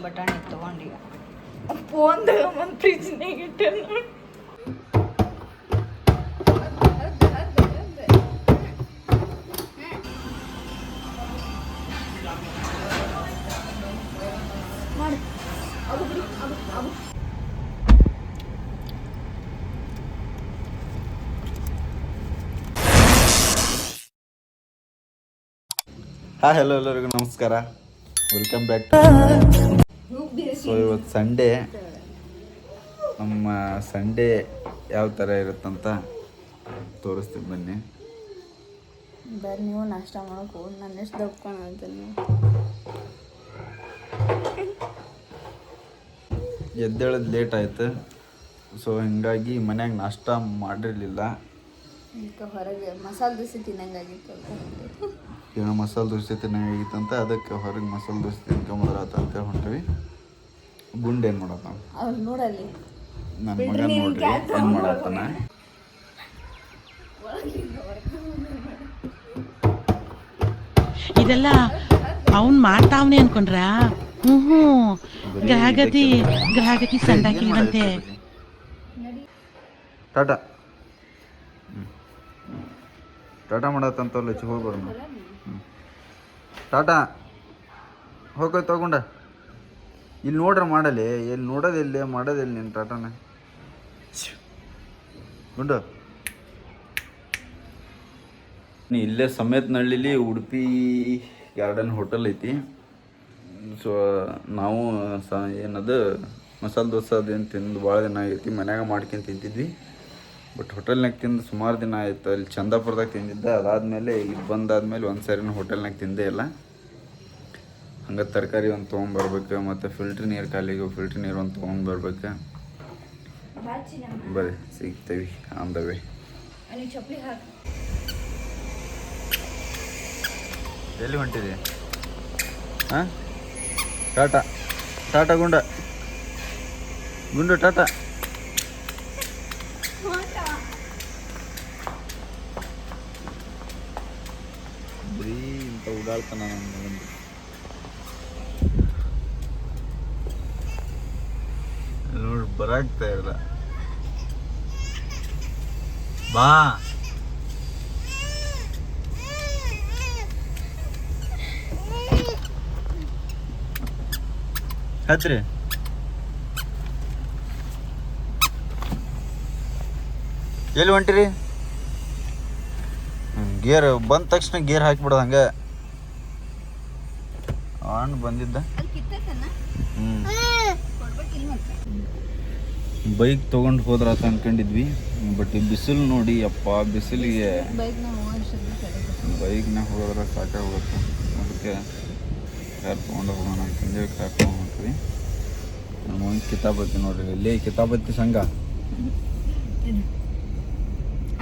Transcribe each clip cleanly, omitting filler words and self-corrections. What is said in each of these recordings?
ಬಟಾಣಿ ತೊಗೊಂಡು ಫೋನ್ದಾಗ ಒಂದು ಫ್ರಿಜ್ನಾಗ ಇಟ್ಟೆ ನೋಡಿ. ಹಾಯ್ ಹಲೋ ಎಲ್ಲರಿಗೂ ನಮಸ್ಕಾರ, ವೆಲ್ಕಮ್ ಬ್ಯಾಕ್ ಟು. ಸೊ ಇವತ್ತು ಸಂಡೇ. ನಮ್ಮ ಸಂಡೇ ಯಾವ ಥರ ಇರುತ್ತಂತ ತೋರಿಸ್ತೀನಿ ಬನ್ನಿ. ಬರ್ರಿ ನೀವು ನಾಷ್ಟ ಮಾಡೋಕೆ ಹೋಗಿ ನಾನು ಎಷ್ಟು ದಪ್ಪ ಅಂತೀನಿ. ಎದ್ದೇಳೋದು ಲೇಟ್ ಆಯ್ತು. ಸೊ ಹಿಂಗಾಗಿ ಮನ್ಯಾಗ ನಾಷ್ಟ ಮಾಡಿರಲಿಲ್ಲ. ಈಗ ಹೊರಗೆ ಮಸಾಲೆ ದೋಸೆ ತಿನ್ನಂಗಾಗಿತ್ತು. ಏನೋ ಮಸಾಲೆ ದೋಸೆ ತಿನ್ನಂಗಾಗಿತ್ತಂತ ಅದಕ್ಕೆ ಹೊರಗೆ ಮಸಾಲೆ ದೋಸೆ ತಿನ್ಕೊಂಬದ್ರಾತ ಅಂತ ಹೊಂಟ್ವಿ. ಗುಂಡು ಏನು ಮಾಡತ್ತ ಅವ್ರು ನೋಡಲ್ಲಿ ನನ್ನ ಮಗ ನೋಡ್ರಿ ಏನು ಮಾಡತ್ತಾನ. ಇದೆಲ್ಲ ಅವನ್ ಮಾಡ್ತಾವನೆ ಅನ್ಕೊಂಡ್ರ. ಗ್ರಹಗತಿ ಸಂದಾಕಿಲ್ವಂತೆ. ಟಾಟಾ ಟಾಟಾ ಮಾಡತ್ತಂತಲ್ಲ ಹೋಗ್ಬಾರ. ಟಾಟಾ ಹೋಗೋದು ತಗೊಂಡ ಇಲ್ಲಿ ನೋಡ್ರೆ ಮಾಡಲಿ. ಎಲ್ಲಿ ನೋಡೋದಿಲ್ಲ ಮಾಡೋದಿಲ್ಲ ನೀನು ಟಾಟಾನ ಗುಂಡು. ಇಲ್ಲೇ ಸಮೇತನಹಳ್ಳಿಲಿ ಉಡುಪಿ ಗಾರ್ಡನ್ ಹೋಟೆಲ್ ಐತಿ. ಸೊ ನಾವು ಏನದು ಮಸಾಲೆ ದೋಸೆ ಅದೇನು ತಿಂದು ಭಾಳ ದಿನ ಆಗೈತಿ. ಮನ್ಯಾಗ ಮಾಡ್ಕೊಂಡು ತಿಂತಿದ್ವಿ. ಬಟ್ ಹೋಟೆಲ್ನಾಗ ತಿಂದು ಸುಮಾರು ದಿನ ಆಯಿತು. ಅಲ್ಲಿ ಚಂದಾಪುರದಾಗ ತಿಂದಿದ್ದೆ. ಅದಾದಮೇಲೆ ಇಲ್ಲಿ ಬಂದಾದ್ಮೇಲೆ ಒಂದು ಸಾರಿನೂ ಹೋಟೆಲ್ನಾಗ ತಿಂದೇ ಇಲ್ಲ. ಹಂಗೆ ತರಕಾರಿ ಒಂದು ತೊಗೊಂಬರ್ಬೇಕು, ಮತ್ತು ಫಿಲ್ಟ್ರ್ ನೀರು ಖಾಲಿಗೆ ಫಿಲ್ಟ್ರ್ ನೀರು ಒಂದು ತೊಗೊಂಡ್ಬರ್ಬೇಕು. ಬರ್ರಿ ಸಿಗ್ತೇವೆ ಆನ್ ದ ವೇ. ಎಲ್ಲಿ ಹೊಂಟಿದೆ? ಹಾಂ ಟಾಟಾ ಟಾಟಾ ಗುಂಡ ಗುಂಡು ಟಾಟಾ. ಬರೀ ಇಂಥ ಉಡಾಳ್ತಾನ ನನ್ನ ಮಗಂದು. ನೋಡಿ ಬರಾಗ್ತಾ ಇಲ್ಲ. ಬಾ ಹತ್ರಿ. ಎಲ್ಲಿ ಹೊಂಟಿರಿ? ಗೇರ್ ಬಂದ ತಕ್ಷಣ ಗೇರ್ ಹಾಕಿಬಿಡೋದು ಹಂಗೆ. ಆನ್ ಬಂದಿದ್ದ. ಬೈಕ್ ತೊಗೊಂಡು ಹೋದ್ರಾತ ಅನ್ಕೊಂಡಿದ್ವಿ. ಬಟ್ ಈ ಬಿಸಿಲು ನೋಡಿ ಅಪ್ಪ, ಬಿಸಿಲಿಗೆ ಬೈಕ್ನಾಗ ಹೋಗೋದ್ರೆ ಸಾಕಾಗೋಗುತ್ತೆ. ಅದಕ್ಕೆ ಕಾರ್ ತೊಗೊಂಡು ಹೋಗೋಣ ಅಂತಂದೇಳಿ ಕಾರ್ ತೊಗೊಂಡು ಹೋಗ್ತೀವಿ. ನಮ್ಮ ಒಂದು ಕಿತಾಬತ್ತಿ ನೋಡ್ರಿ, ಇಲ್ಲಿ ಕಿತಾಬತ್ತಿ ಸಂಘ.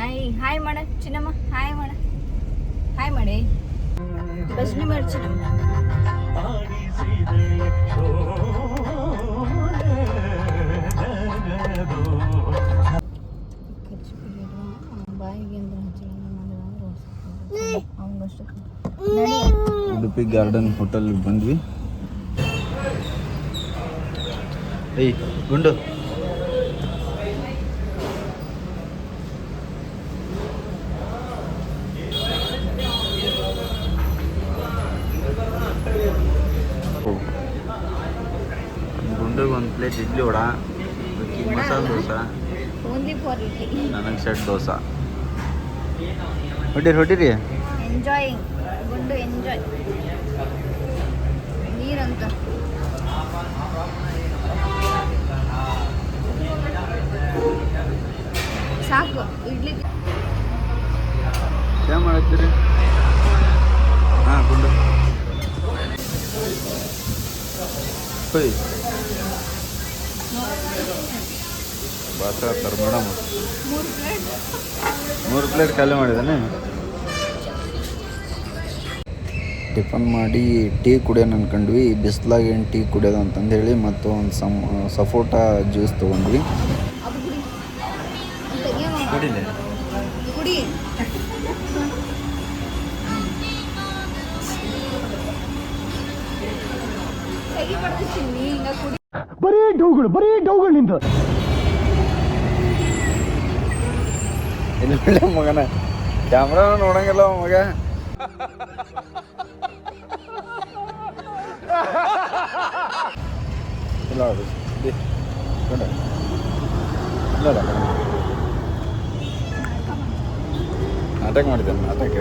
ಹಾಯ್ ಹಾಯ್ ಮಾಡ ಚಿನ್ನಮ್ಮ, ಹಾಯ್ ಮಾಡ, ಹಾಯ್ ಮಾಡಿ ಬಸ್ನಿ ಮಾಡಿ ಚಿನ್ನಮ್ಮ. ಉಡುಪಿ ಗಾರ್ಡನ್ ಹೋಟೆಲ್ ಬಂದ್ವಿ. ಏಯ್ ಗುಂಡು ಗುಂಡಿಗೆ ಒಂದು ಪ್ಲೇಟ್ ಇಡ್ಲಿ ವಡ, ಮಸಾಲೆ ದೋಸೆ, ನನಗೆ ಸೆಟ್ ದೋಸೆ. ಹೊಟ್ಟಿರಿ ಎಂಜಾಯಿಂಗ್ ಗುಂಡು ಎಂಜಾಯ್. ನೀರಂತ ಸಾಕು ಇಡ್ಲಿ. ಏನು ಮಾಡತ್ತೀರಿ? ಹಾಂ ಗುಂಡು ಹೋಯ್ ಬಾತ್ರ ಆಗ್ತಾರೆ ಮೇಡಮ್. 3 ಪ್ಲೇಟ್ ಖಾಲಿ ಮಾಡಿದ್ದಾನೆ. ಟಿಫನ್ ಮಾಡಿ ಟೀ ಕುಡಿಯೋಣ ಅನ್ಕೊಂಡ್ವಿ. ಬಿಸ್ಲಾಗ ಏನು ಟೀ ಕುಡಿಯೋದು ಅಂತಂದೇಳಿ ಮತ್ತು ಒಂದು ಸಫೋಟಾ ಜ್ಯೂಸ್ ತೊಗೊಂಡ್ವಿ. ಕುಡಿಲೆ ಕುಡಿ. ಚಿನ್ನಿ ಹಿಂಗ ಕುಡಿ. ಬರೀ ಡೌಗಳು ನಿಂದು. ಇಲ್ಲ ಮಗನ ಕ್ಯಾಮ್ರಾ ನೋಡಂಗಿಲ್ಲ ಮಗ. ಇಲ್ಲ ನಾಟಕ ಮಾಡಿದ್ದೇನೆ ನಾಟಕ.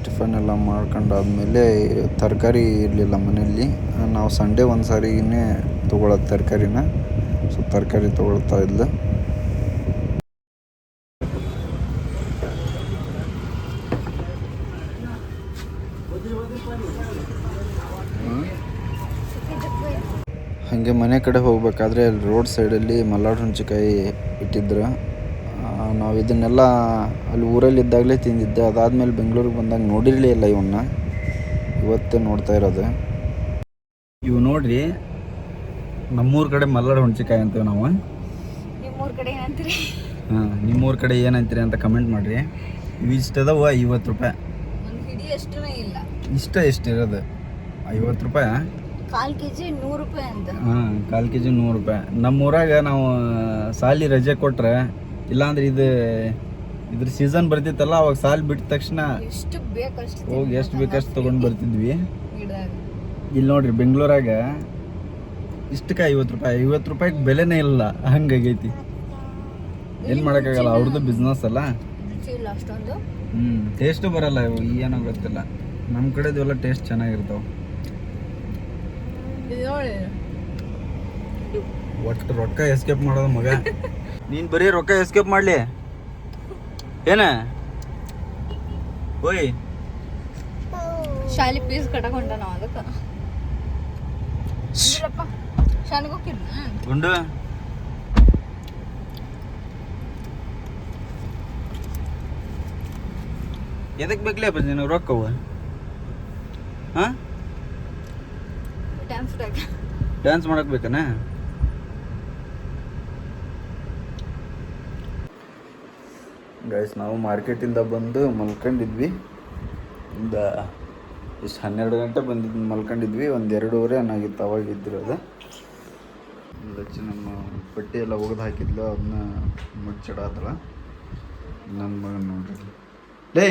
ಟಿಫನ್ ಎಲ್ಲ ಮಾಡ್ಕೊಂಡಾದ್ಮೇಲೆ ತರಕಾರಿ ಇರಲಿಲ್ಲ ಮನೆಯಲ್ಲಿ. ನಾವು ಸಂಡೇ ಒಂದು ಸಾರಿನೇ ತೊಗೊಳೋದು ತರಕಾರಿನ. ಸೊ ತರಕಾರಿ ತೊಗೊಳ್ತಾ ಇದ್ಲು. ಹಾಗೆ ಮನೆ ಕಡೆ ಹೋಗ್ಬೇಕಾದ್ರೆ ಅಲ್ಲಿ ರೋಡ್ ಸೈಡಲ್ಲಿ ಮಲ್ನಾಡು ಹುಣ್ಚಿಕಾಯಿ ಇಟ್ಟಿದ್ರು. ನಾವು ಇದನ್ನೆಲ್ಲ ಅಲ್ಲಿ ಊರಲ್ಲಿ ಇದ್ದಾಗಲೇ ತಿಂದಿದ್ದೆ. ಅದಾದಮೇಲೆ ಬೆಂಗಳೂರಿಗೆ ಬಂದಾಗ ನೋಡಿರಲೇ ಇಲ್ಲ ಇವನ್ನ. ಇವತ್ತೇ ನೋಡ್ತಾ ಇರೋದು. ಇವು ನೋಡ್ರಿ, ನಮ್ಮೂರ ಕಡೆ ಮಲ್ನಾಡು ಹುಣ್ಚಿಕಾಯಿ ಅಂತೀವಿ ನಾವು. ನಿಮ್ಮೂರ್ ಕಡೆ ಏನಂತೀರಿ? ನಿಮ್ಮೂರ ಕಡೆ ಏನಂತೀರಿ ಅಂತ ಕಮೆಂಟ್ ಮಾಡಿರಿ. ಇವು ಇಷ್ಟದವ 50 ರೂಪಾಯಿ. ಒಂದು ಹಿಡಿ ಅಷ್ಟೂ ಇಲ್ಲ. ಎಷ್ಟಿರೋದು 50 ರೂಪಾಯಿ. 1/4 kg 100 ರೂಪಾಯಿ ಅಂತ. 1/4 kg 100 ರೂಪಾಯಿ. ನಮ್ಮೂರಾಗ ನಾವು ಸಾಲಿ ರಜೆ ಕೊಟ್ರೆ, ಇಲ್ಲಾಂದ್ರೆ ಇದ್ರ ಸೀಸನ್ ಬರ್ತಿತ್ತಲ್ಲ, ಅವಾಗ ಸಾಲಿ ಬಿಟ್ಟ ತಕ್ಷಣ ಎಷ್ಟು ಬೇಕಷ್ಟು ಹೋಗಿ ಎಷ್ಟು ಬೇಕಷ್ಟು ತೊಗೊಂಡು ಬರ್ತಿದ್ವಿ. ಗಿಡದಾಗ ಇಲ್ಲಿ ನೋಡ್ರಿ ಬೆಂಗಳೂರಾಗ ಇಷ್ಟಕ್ಕೆ 50 ರೂಪಾಯಿ. 50 ರೂಪಾಯಿಗೆ ಬೆಲೆನೇ ಇಲ್ಲ, ಹಂಗಾಗೈತಿ. ಏನು ಮಾಡೋಕ್ಕಾಗಲ್ಲ, ಅವ್ರದ್ದು ಬಿಸ್ನೆಸ್ ಅಲ್ಲ. ರುಚಿ ಇಲ್ಲ ಅಷ್ಟೊಂದು. ಟೇಸ್ಟು ಬರಲ್ಲ ಇವು, ಏನೋ ಗೊತ್ತಿಲ್ಲ. ನಮ್ಮ ಕಡೆದು ಎಲ್ಲ ಟೇಸ್ಟ್ ಚೆನ್ನಾಗಿರ್ತಾವೆ. ಒಟ್ಟು ರೊಕ್ಕ ಎಸ್ಕೇಪ್ ಮಾಡೋದು ಮಗ. ನೀನು ಬರೀ ರೊಕ್ಕ ಎಸ್ಕೇಪ್ ಮಾಡಲಿ ಏನ? ಓಯ್ ಶಾಲಿ ಪೀಸ್ ಕಟ್ಕೊಂಡ ನಾವು ಅದಕ್ಕೆ ಶಾಲೆಗೆ ಗುಂಡು ಎದಕ್ಕೆ ಬೇಕಲೇ ಅಪ್ಪ ನೀನು ರೊಕ್ಕವು? ಹಾಂ, ಡ್ಯಾನ್ಸ್ ಮಾಡಕ್ಕೆ ಬೇಕನ? ಗೈಸ್, ನಾವು ಮಾರ್ಕೆಟಿಂದ ಬಂದು ಮಲ್ಕೊಂಡಿದ್ವಿ. ಒಂದು ಇಷ್ಟು 12 ಗಂಟೆ ಬಂದಿದ್ದು ಮಲ್ಕೊಂಡಿದ್ವಿ. ಒಂದು 2:30 ಏನಾಗಿತ್ತು ಅವಾಗ ಇದ್ದಿರೋದು. ಲಚ್ಚಿ ನಮ್ಮ ಪಟ್ಟಿ ಎಲ್ಲ ಒಗೆದು ಹಾಕಿದ್ಲು, ಅದನ್ನ ಮುಚ್ಚಿಡಾತಲ್ಲ. ನನ್ನ ಮಗನ ನೋಡ್ರಿ, ಡೇ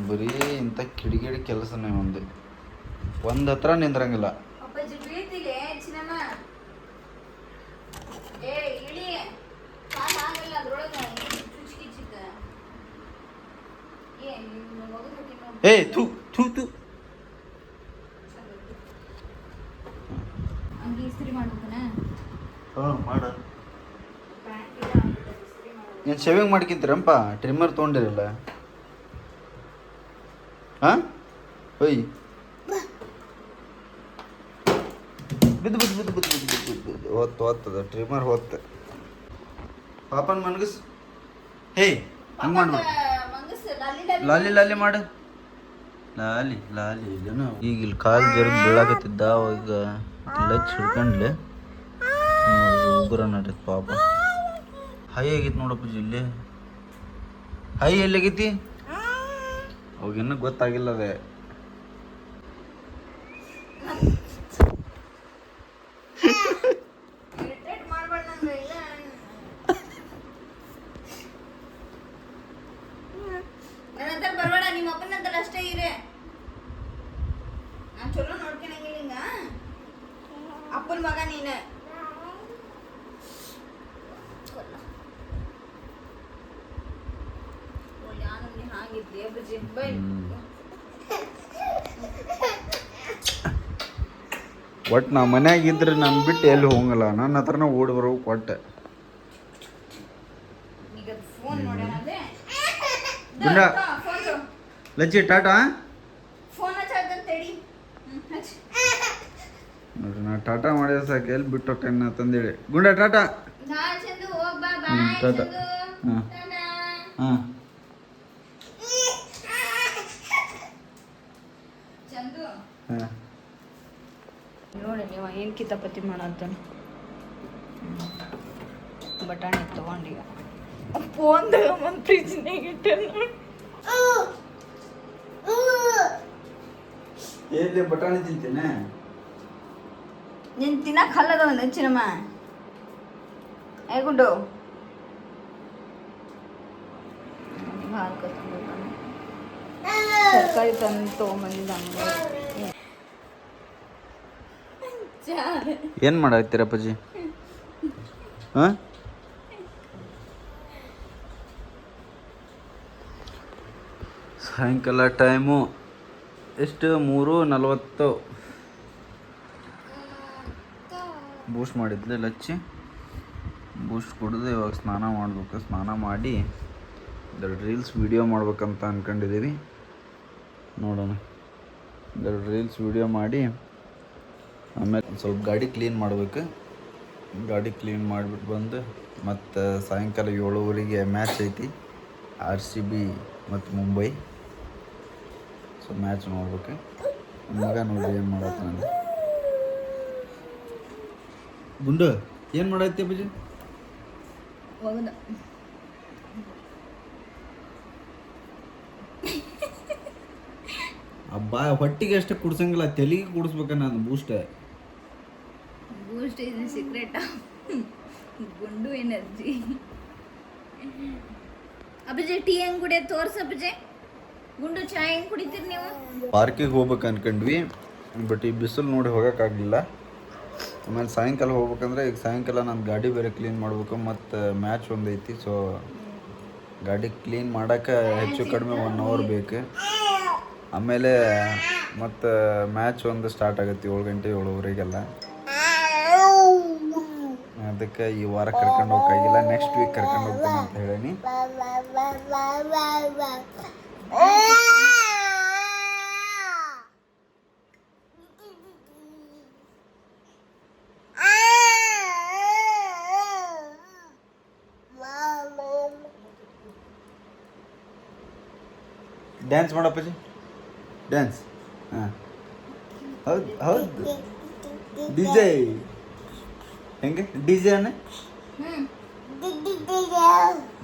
ಬರೀ ಇಂಥ ಕಿಡಿಗೇಡಿ ಕೆಲಸನೇ ಒಂದು ಹತ್ರ ನಿಂದ್ರಂಗಿಲ್ಲ. ಏ ಥೂ ಥೂ ಥೂ. ಮಾಡ ಏನು ಶೇವಿಂಗ್ ಮಾಡ್ಕಿಂತೀರಪ್ಪ? ಟ್ರಿಮ್ಮರ್ ತೊಗೊಂಡಿರಲ್ಲ? ಹಾಂ, ಒಯ್ ಬಿದ್ದು ಬಿದ್ದು ಬಿದ್ದು ಬಿದ್ದು ಬಿದ್ದು ಬಿದ್ದು ಬಿದ್ದು ಹೊತ್ತದ ಟ್ರಿಮ್ಮರ್ ಹೊತ್ತು. ಪಾಪನ್ ಮನ್ಗಸ್. ಹೇ, ಹಂಗೆ ಮಾಡ್ಬೇಡ. ಲಾಲಿ ಲಾಲಿ ಮಾಡು. ಲಾಲಿ ಲಾಲಿ ಇಲ್ಲನು. ಈಗ ಇಲ್ಲಿ ಕಾಲು ಜರದ್ ಬೀಳಾಕತ್ತಿದ್ದ, ಅವಾಗ ಲಚ್ ಹಿಡ್ಕೊಂಡ್ಲೆ ಉಗುರ ನಡೀತು ಪಾಪ. ಹೈ ಆಗೈತಿ ನೋಡಪ್ಪ ಇಲ್ಲಿ. ಹೈ ಎಲ್ಲಿಗೈತಿ ಅವಾಗ ಇನ್ನೂ ಗೊತ್ತಾಗಿಲ್ಲ. ಅದೇ ಬರಬೇಡ, ನಿಮ್ಮ ಅಪ್ಪನ ಹತ್ರ ಅಷ್ಟೇ ಇರೇ. ನಾನು ಚಲೋ ನೋಡ್ಕೊಳಂಗಿಲ್ಲ. ಹಿಂಗ ಅಪ್ಪನ ಮಗ ನೀನು. ಹಾಗಿದ್ದೆ ಬಜ್ಜಿ ಬೈ. ಒಟ್ಟು ನಾ ಮನ್ಯಾಗಿದ್ರೆ ನಾನು ಬಿಟ್ಟು ಎಲ್ಲಿ ಹೋಗಲ್ಲ. ನನ್ನ ಹತ್ರನ ಓಡಿ ಬರೋ ಕೊಟ್ಟೆ. ಗುಂಡ ಲಚ್ಚಿ ಟಾಟಾ. ನೋಡ್ರಿ, ನಾ ಟಾಟಾ ಮಾಡಿದ್ರೆ ಸಾಕು, ಎಲ್ಲಿ ಬಿಟ್ಟು ಹೋಗ್ತೇನೆ ತಂದೇಳಿ. ಗುಂಡ ಟಾಟಾ. ಟಾಟಾ. ಹಾಂ ಹಾಂ. ಹಾಂ, ನೋಡಿ ನೀವು ಏನು ಕಿತಾಪತಿ ಮಾಡತ್ತಾನ. ಬಟಾಣಿ ತಗೊಂಡೀಗ ಫೋನ್ದಾಗ ಒಂದು ಫ್ರಿಜ್ನಾಗ ಇಟ್ಟೆ. ಎಲ್ಲಿ ಬಟಾಣಿ ತಿಂತೇನೆ ನೀನು ತಿನ್ನಕ್ಕೆ ಹಲ್ಲದ ಒಂದು ಚಿನ್ನಮ್ಮ ಗುಂಡು ತರಕಾರಿ ತಂದು ತೊಗೊಂಬಂದಿದ್ದ ಏನು ಮಾಡಾಕ್ತೀರಪ್ಪಾಜಿ ಹಾಂ ಸಾಯಂಕಾಲ ಟೈಮು ಎಷ್ಟು 3:40 ಬೂಸ್ಟ್ ಮಾಡಿದ್ಲೆ ಲಚ್ಚಿ ಬೂಸ್ಟ್ ಕುಡಿದು ಇವಾಗ ಸ್ನಾನ ಮಾಡಬೇಕು ಸ್ನಾನ ಮಾಡಿ ರೀಲ್ಸ್ ವಿಡಿಯೋ ಮಾಡ್ಬೇಕಂತ ಅಂದ್ಕೊಂಡಿದ್ದೀವಿ ನೋಡೋಣ ರೀಲ್ಸ್ ವಿಡಿಯೋ ಮಾಡಿ ಆಮೇಲೆ ಒಂದು ಸ್ವಲ್ಪ ಗಾಡಿ ಕ್ಲೀನ್ ಮಾಡಬೇಕು ಗಾಡಿ ಕ್ಲೀನ್ ಮಾಡಿಬಿಟ್ಟು ಬಂದು ಮತ್ತು ಸಾಯಂಕಾಲ 7:30ಗೆ ಮ್ಯಾಚ್ ಐತಿ RCB ಮತ್ತು ಮುಂಬೈ ಸೊ ಮ್ಯಾಚ್ ನೋಡ್ಬೇಕು ಮಗ ನೋಡಿ ಏನು ಮಾಡತ್ತೆ ನಾನು ಗುಂಡು ಏನು ಮಾಡತ್ತೆ ಬಜ್ಜಿ ಹೋಗುದ ಅಬ್ಬಾ ಹೊಟ್ಟಿಗೆ ಅಷ್ಟೇ ಕುಡ್ಸಂಗಿಲ್ಲ ತೆಲಿಗೆ ಕುಡಿಸ್ಬೇಕ ನಾನು ಬೂಸ್ಟ್ ಇಸ್ ಸೀಕ್ರೆಟ್ ಗುಂಡು ಎನರ್ಜಿ ಅಪ್ಪಜೆ ಟೀ ಹೆಂಗ್ ಕುಡಿಯ ತೋರ್ಸ ಅಪ್ಪಜೆ ಗುಂಡು ಚಾ ಹೆಂಗ್ ಕುಡಿತೀರಿ ನೀವು ಪಾರ್ಕಿಗೆ ಹೋಗ್ಬೇಕು ಅನ್ಕೊಂಡ್ವಿ ಬಟ್ ಈ ಬಿಸಿಲು ನೋಡಿ ಹೋಗೋಕ್ಕಾಗಲಿಲ್ಲ ಆಮೇಲೆ ಸಾಯಂಕಾಲ ಹೋಗ್ಬೇಕಂದ್ರೆ ಈಗ ಸಾಯಂಕಾಲ ನಾನು ಗಾಡಿ ಬೇರೆ ಕ್ಲೀನ್ ಮಾಡಬೇಕು ಮತ್ತು ಮ್ಯಾಚ್ ಒಂದು ಐತಿ ಸೊ ಗಾಡಿ ಕ್ಲೀನ್ ಮಾಡೋಕೆ ಹೆಚ್ಚು ಕಡಿಮೆ 1 ಅವರ್ ಬೇಕು ಆಮೇಲೆ ಮತ್ತು ಮ್ಯಾಚ್ ಒಂದು ಸ್ಟಾರ್ಟ್ ಆಗುತ್ತೆ 7 ಗಂಟೆ 7:30ಗೆಲ್ಲ ಅದಕ್ಕೆ ಈ ವಾರ ಕರ್ಕೊಂಡು ಹೋಗೋಕ್ಕಾಗಿಲ್ಲ ನೆಕ್ಸ್ಟ್ ವೀಕ್ ಕರ್ಕೊಂಡು ಹೋಗ್ತೇನೆ ಅಂತ ಹೇಳೀನಿ ಡ್ಯಾನ್ಸ್ ಮಾಡಪ್ಪಜಿ ಡ್ಯಾನ್ಸ್ ಹಾಂ ಹೌದು DJ ಹೆಂಗೆ DJ ಅಣ್ಣ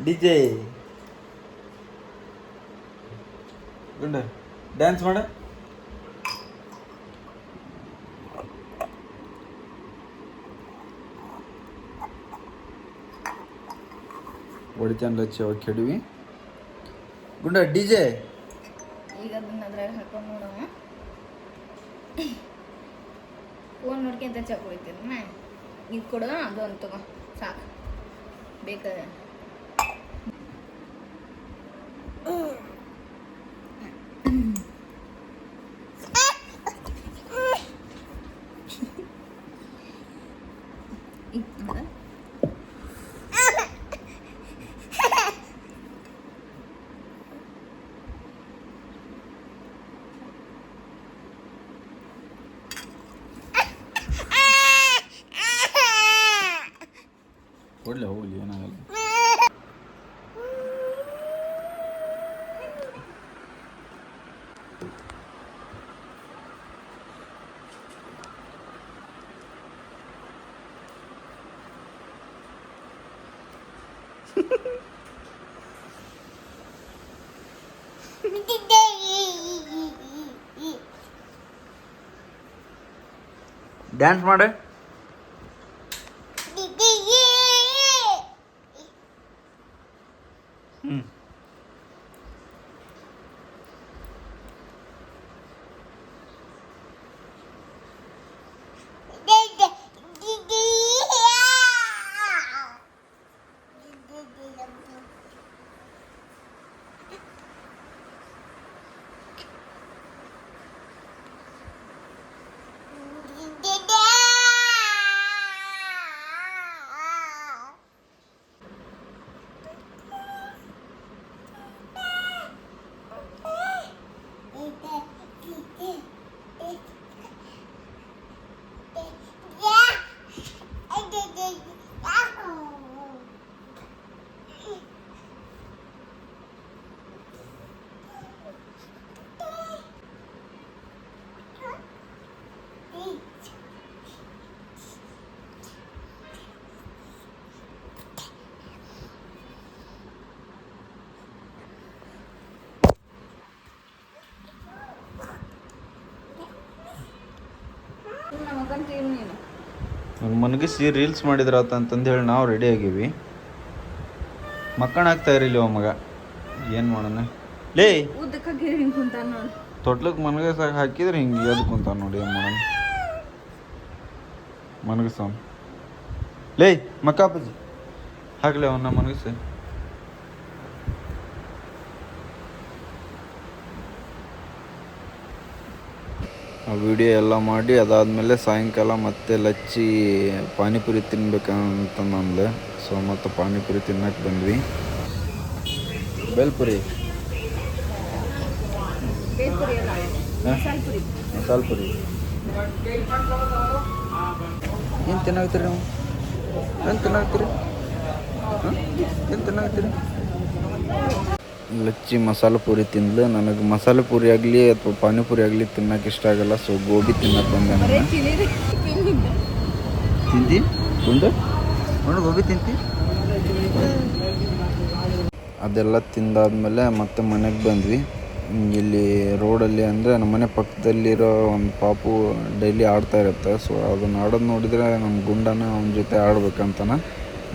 DJ ಗುಂಡ ಡ್ಯಾನ್ಸ್ ಮಾಡ ಹೊಡಿತಾನ ಲಚ್ಚಿ ಅವಾಗ ಕೆಡವಿ ಗುಂಡ DJ ಈಗ ಅದನ್ನ ಅದ್ರಾಗ ಹಾಕೊಂಡು ನೋಡೋಣ ಫೋನ್ ನೋಡ್ಕೊಂತ ಚಾ ಕುಡಿತೀರಣ್ಣ ಇದು ಕೊಡು ಅದು ಒಂದು ತಗೋ ಸಾಕು ಬೇಕಾದ್ರೆ ಕೊಡ್ಲೆ ಹೋಗ್ಲಿ ಏನಾಗಲ್ಲ ಡ್ಯಾನ್ಸ್ ಮಾಡೆ ಮನಗಿಸಿ ರೀಲ್ಸ್ ಮಾಡಿದ್ರಾತ ಅಂತಂದು ಹೇಳಿ ನಾವು ರೆಡಿ ಆಗೀವಿ. ಮಕ್ಕಣ ಆಗ್ತಾ ಇರಲಿ ಮಗ, ಏನು ಮಾಡೋಣ. ಲೇ ಉದ್ದಕ್ಕಾಗಿ ಹಿಂಗೆ ಕುಂತಾನ ನೋಡಿ. ತೊಟ್ಲಕ್ಕೆ ಮನಗಸಾಗ ಹಾಕಿದ್ರೆ ಹಿಂಗೆ ಎದ್ದು ಕುಂತಾನ ನೋಡಿ. ಏನು ಮಾಡೋಣ, ಮನಗಸವನು. ಲೇ ಮಕ್ಕಾಪಜಿ ಹಾಕ್ಲಿ ಅವನ್ನ ಮನಗಸಿ. ಆ ವಿಡಿಯೋ ಎಲ್ಲ ಮಾಡಿ ಅದಾದಮೇಲೆ ಸಾಯಂಕಾಲ ಮತ್ತೆ ಲಚ್ಚಿ ಪಾನಿಪುರಿ ತಿನ್ಬೇಕಂತ ಅಂದೆ. ಸೊ ಮತ್ತು ಪಾನಿಪುರಿ ತಿನ್ನಕ್ಕೆ ಬಂದ್ವಿ. ಬೇಲ್ಪುರಿ, ಬೇಲ್ಪುರಿ ಅಲ್ಲ, ಮಸಾಲೆ ಪುರಿ. ಮಸಾಲೆ ಪುರಿ ಏನು ತಿನ್ನಾಗ್ತೀರಿ ನೀವು? ಏನು ತಿನ್ನಾಗ್ತೀರಿ? ಏನು ತಿನ್ನಾಗ್ತೀರಿ? ಲಚ್ಚಿ ಮಸಾಲೆ ಪೂರಿ ತಿಂದ್ಲು. ನನಗೆ ಮಸಾಲೆ ಪೂರಿ ಆಗಲಿ ಅಥವಾ ಪಾನಿಪುರಿ ಆಗಲಿ ತಿನ್ನಕ್ಕೆ ಇಷ್ಟ ಆಗಲ್ಲ. ಸೊ ಗೋಬಿ ತಿನ್ನಕ್ಕೆ ಬಂದೆ ನಾನು. ತಿಂತಿ ಗುಂಡು ಗುಂಡು ಗೋಬಿ ತಿಂತಿ? ಅದೆಲ್ಲ ತಿಂದಾದ್ಮೇಲೆ ಮತ್ತೆ ಮನೆಗೆ ಬಂದ್ವಿ. ಇಲ್ಲಿ ರೋಡಲ್ಲಿ ಅಂದರೆ ನಮ್ಮ ಮನೆ ಪಕ್ಕದಲ್ಲಿರೋ ಒಂದು ಪಾಪು ಡೈಲಿ ಆಡ್ತಾ ಇರುತ್ತೆ. ಸೊ ಅದನ್ನು ಆಡೋದು ನೋಡಿದರೆ ನಮ್ಮ ಗುಂಡನ ಅವನ ಜೊತೆ ಆಡ್ಬೇಕಂತಾನೆ.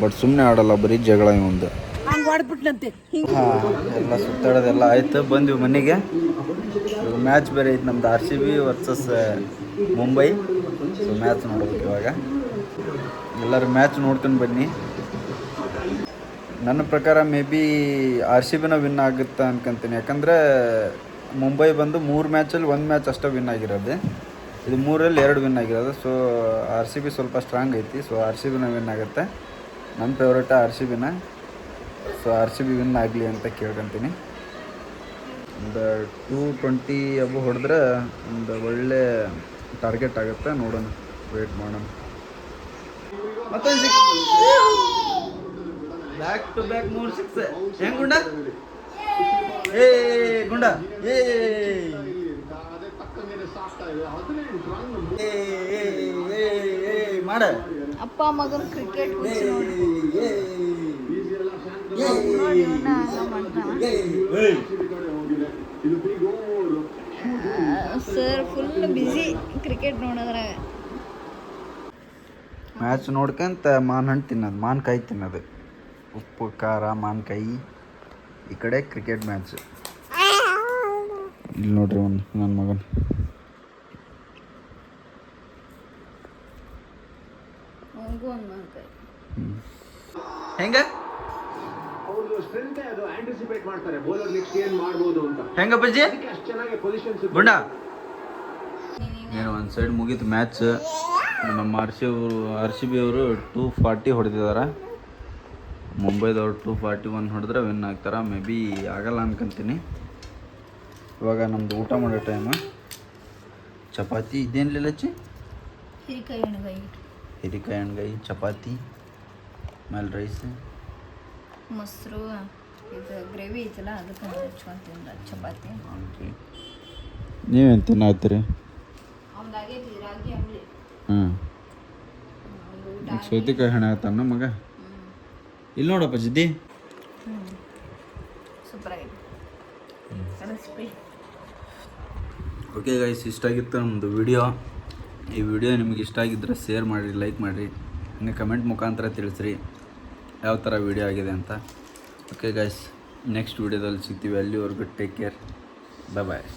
ಬಟ್ ಸುಮ್ಮನೆ ಆಡಲ್ಲ, ಬರೀ ಜಗಳ ಇವಂದು. ಎಲ್ಲ ಸುತ್ತಾಡೋದೆಲ್ಲ ಆಯಿತು, ಬಂದ್ವಿ ಮನೆಗೆ. ಮ್ಯಾಚ್ ಬೇರೆ ಐತೆ ನಮ್ದು, RCB versus Mumbai. So match ನೋಡ್ಬೇಕು ಇವಾಗ. ಎಲ್ಲರೂ ಮ್ಯಾಚ್ ನೋಡ್ಕೊಂಡು ಬನ್ನಿ. ನನ್ನ ಪ್ರಕಾರ ಮೇ ಬಿ RCBನ ವಿನ್ ಆಗುತ್ತೆ ಅನ್ಕೊಂತೀನಿ. ಯಾಕಂದರೆ ಮುಂಬೈ ಬಂದು 3 ಮ್ಯಾಚಲ್ಲಿ 1 ಮ್ಯಾಚ್ ಅಷ್ಟೇ ವಿನ್ ಆಗಿರೋದು. ಇದು 3ರಲ್ಲಿ 2 ವಿನ್ ಆಗಿರೋದು. ಸೊ RCB ಸ್ವಲ್ಪ ಸ್ಟ್ರಾಂಗ್ ಐತಿ. ಸೊ RCBನ ವಿನ್ ಆಗುತ್ತೆ. ನನ್ನ ಫೇವ್ರೇಟ RCBನ. ಸೊ RCB ವಿನ್ ಆಗಲಿ ಅಂತ ಕೇಳ್ಕೊತೀನಿ. ಒಂದು 220 ಅಬು ಹೊಡೆದ್ರೆ ಒಂದು ಒಳ್ಳೆ ಟಾರ್ಗೆಟ್ ಆಗುತ್ತೆ. ನೋಡೋಣ, ವೇಟ್ ಮಾಡೋಣ. ಮತ್ತೊಂದು ಬ್ಯಾಕ್ ಟು ಬ್ಯಾಕ್ 3 6. ಹೆಂಗ್ ಗುಂಡ? ಏ ಗುಂಡ ಏ ಮಾಡ. ಅಪ್ಪ ಮಗನ ಕ್ರಿಕೆಟ್ ಸರ್ ಫುಲ್ ಬಿಸಿ ಕ್ರಿಕೆಟ್ ನೋಡೋದ್ರಾಗ. ಮ್ಯಾಚ್ ನೋಡ್ಕೊಂತ ಮಾನ್ ಹಣ್ಣು ತಿನ್ನೋದು, ಮಾನ್ಕಾಯಿ ತಿನ್ನೋದು, ಉಪ್ಪು ಖಾರ ಮಾನ್ಕಾಯಿ. ಈ ಕಡೆ ಕ್ರಿಕೆಟ್ ಮ್ಯಾಚ್. ಇಲ್ಲಿ ನೋಡ್ರಿ ಒಂದು ನನ್ನ ಮಗನ ಹೆಂಗ ಹೆಂಗ ಬಜ್ಜಿ ಗುಂಡ. ಏನು ಒಂದು ಸೈಡ್ ಮುಗೀತು ಮ್ಯಾಚ್. ನಮ್ಮ RCB ಅವರು 240 ಹೊಡೆದಿದ್ದಾರೆ. ಮುಂಬೈದವ್ರು 241 ಹೊಡೆದ್ರೆ ವಿನ್ ಆಗ್ತಾರೆ. ಮೇ ಬಿ ಆಗಲ್ಲ ಅನ್ಕೊಂತೀನಿ. ಇವಾಗ ನಮ್ಮದು ಊಟ ಮಾಡೋ ಟೈಮು. ಚಪಾತಿ ಇದೇನಿಲ್ಲ ಲಚ್ಚಿ? ಹೀರಿಕಾಯಿ ಎಣ್ಗಾಯಿ, ಚಪಾತಿ, ಆಮೇಲೆ ರೈಸ್, ಮೊಸರು, ಇದು ಗ್ರೇವಿ ಐತಲ್ಲ ಅದಕ್ಕೆ ಹಚ್ಕೊಂಡು ತಿಂದ ಚಪಾತಿ. ಓಕೆ, ನೀವೇನು ತಿನ್ನಾಗ್ತೀರಿ? ಅವನಾಗೈತಿ ರಾಗಿ ಅಂಬ್ಲಿ. ಸೌತೆಕಾಯಿ ಹಣ ಆಯ್ತಾನ ಮಗ. ಇಲ್ಲಿ ನೋಡಪ್ಪ ಜಿದ್ದಿ, ಸೂಪರ್ ಆಗಿದೆ ರೆಸಿಪಿ. ಓಕೆ ಗೈಸ್, ಇಷ್ಟ ಆಗಿತ್ತು ನಮ್ಮದು ವಿಡಿಯೋ. ಈ ವಿಡಿಯೋ ನಿಮಗೆ ಇಷ್ಟ ಆಗಿದ್ದರೆ ಶೇರ್ ಮಾಡಿರಿ, ಲೈಕ್ ಮಾಡಿರಿ, ಹಂಗೆ ಕಮೆಂಟ್ ಮುಖಾಂತರ ತಿಳಿಸ್ರಿ ಯಾವ ಥರ ವಿಡಿಯೋ ಆಗಿದೆ ಅಂತ. ಓಕೆ ಗೈಸ್, ನೆಕ್ಸ್ಟ್ ವಿಡಿಯೋದಲ್ಲಿ ಸಿಗ್ತೀವಿ. ಅಲ್ಲಿವರೆಗೂ ಟೇಕ್ ಕೇರ್, ಬಾಯ್.